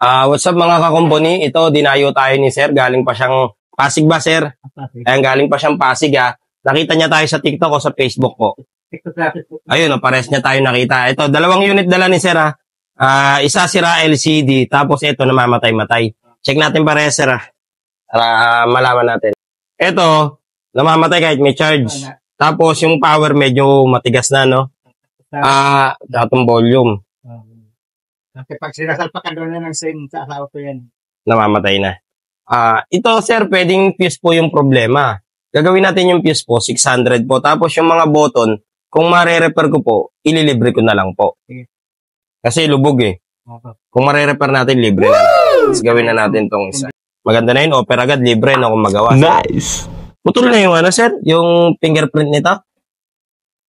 What's up mga kakumpuni? Ito, dinayo tayo ni Sir. Galing pa siyang Pasig ba, Sir? Ayan, galing pa siyang Pasig, ha. Nakita niya tayo sa TikTok o sa Facebook po. Ayun, pares niya tayo nakita. Ito, 2 unit dala ni Sir, ha. Isa sira LCD, tapos ito namamatay-matay. Check natin pares, Sir, ha. Para malaman natin. Ito, namamatay kahit may charge. Tapos yung power medyo matigas na, no? Datong volume. Kasi pag sinasalpakan doon na ng same sa asawa ko yan. Namamatay na. Ito, Sir, pwedeng fuse po yung problema. Gagawin natin yung fuse po, 600 po. Tapos yung mga button, kung mare-repair ko po, ililibre ko na lang po. Kasi lubog eh. Kung mare-repair natin, libre na lang. Tapos gawin na natin tong isa. Maganda na yun, offer agad, libre na kung magawa. Nice! Putol na yung Sir? Yung fingerprint nito?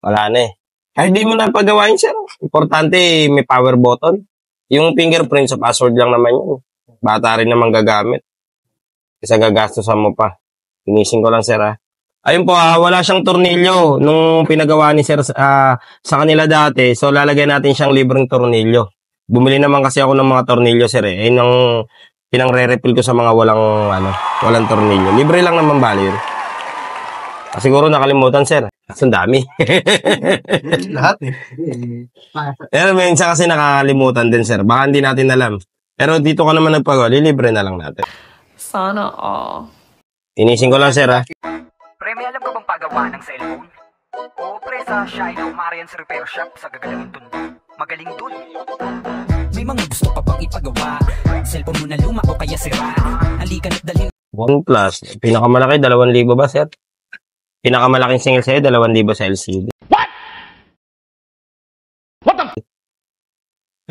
Wala na eh. Kahit di mo na pagawain, Sir. Importante, may power button. Yung fingerprint sa password lang naman yun. Bata rin naman gagamit. Kasi gagastosan mo pa. Finishin ko lang, Sir, ha. Ayun po, wala siyang tornilyo nung pinagawa ni Sir sa kanila dati. So, lalagyan natin siyang libreng tornilyo. Bumili naman kasi ako ng mga tornilyo, Sir, eh. Ayun ang pinang-re-refill ko sa mga walang tornilyo. Libre lang naman bali yun. Siguro nakalimutan, Sir. Kasi ang dami. Lahat eh. Pero minsan kasi nakakalimutan din, Sir. Baka hindi natin alam. Pero dito ka naman nagpagawa, libre na lang natin. Sana all. Finishin ko lang, Sir, ha. Pre, may alam ka bang pagawa ng cellphone? Oo, pre, sa Shino Marian's Repair Shop sa gagalangin Tondo. Magaling dun. May mga gusto ka bang ipagawa? Cellphone mo na luma o kaya sira? Halika na't dalhin. OnePlus. Pinakamalaki, 2,000 ba, Sir? Pinakamalaking single sa'yo, 2,000 sa LCD.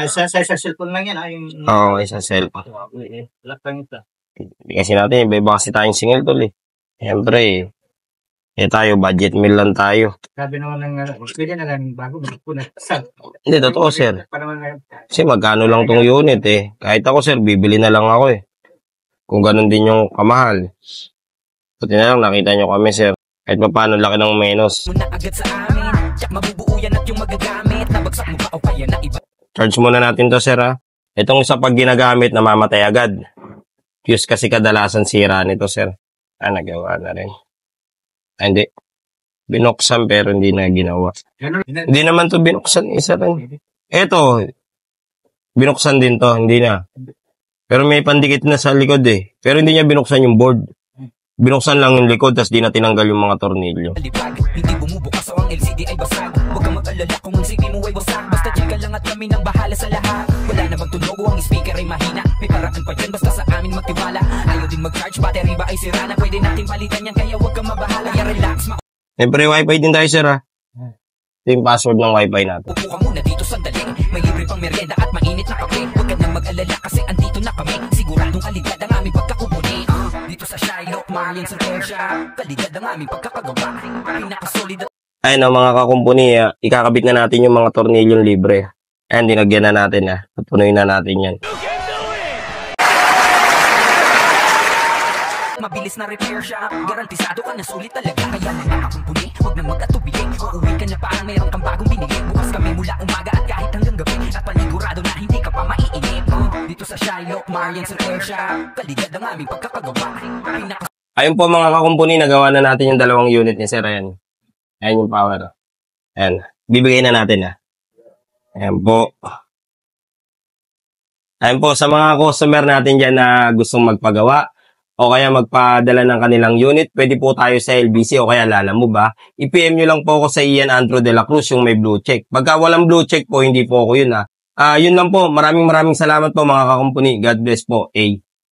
Sa cellphone lang yan. Oo, isa cellphone. Lapang ito. Hindi kasi natin, iba kasi tayong single tol eh. Siyempre, tayo, budget meal lang tayo. Sabi naman pwede na lang bago. Hindi, totoo, Sir. Kasi magkano lang tong unit eh. Kahit ako, Sir, bibili na lang ako eh. Kung ganun din yung kamahal. Buti na lang, nakita nyo kami, Sir. Kahit pa paano laki ng menos. Charge muna natin to, Sir, ha. Itong isa pag ginagamit, namamatay agad. Fuse kasi kadalasan sira nito, Sir. Nagawa na rin. Hindi. Binuksan pero hindi na ginawa. Hindi naman to binuksan. Isa rin. Ito, binuksan din to. Hindi na. Pero may pandikit na sa likod eh. Pero hindi niya binuksan yung board. Binuksan lang yung likod, tapos di na tinanggal yung mga tornilyo. Hindi bumubukas o ang LCD ay basag. Huwag kang mag-alala kung ang CD mo ay wasak. Basta chika lang at kami nang bahala sa lahat. Wala namang tunog o ang speaker ay mahina. May paraan pa yan basta sa amin magtiwala. Ayaw din mag-charge, battery ba ay sira na? Pwede natin palitan yan kaya huwag kang mabahala. Kaya relax. Siyempre, wifi din tayo, Sir, ha. Ito yung password ng wifi natin. Upo ka muna dito sandali. May libre pang merienda at mainit na kape. Huwag ka nang mag-alala kasi andito na kami. Siguradong kalidad ang aming pagkakubuli. Dito sa Shylock, Marian's Repair Shop. Kalidad ang aming pagkakagawa. Pinakasolid. Ayun o, mga kakumpuni, ikakabit na natin yung mga tornilyong libre. Ayan, dinagyan na natin, ha. Punuin na natin yan. Mabilis na repair shop. Garantisado ka na sulit talaga. Kaya mga kakumpuni, huwag nang mag-atubili. Uuwi ka na parang mayroon kang bagong binili. Bukas kami mula umaga at kahit hanggang gabi. At panigurado na hindi ka pa maiinip. Dito sa Shylock, Marian's Repair Shop. Kalidad ang aming pagkakagawa. Ayun po mga kakumpuni, nagawa na natin yung 2 unit ni Sir. Ayan. Ayan yung power. Ayan. Bibigay na natin, ha. Ayan po. Ayan po, sa mga customer natin dyan na gustong magpagawa o kaya magpadala ng kanilang unit, pwede po tayo sa LBC o kaya Lalamove, ba? I-PM nyo lang po ako sa Ian Andrew de la Cruz, yung may blue check. Pagka walang blue check po, hindi po ako yun, ha. Yun lang po. Maraming salamat po mga kakumpuni. God bless po.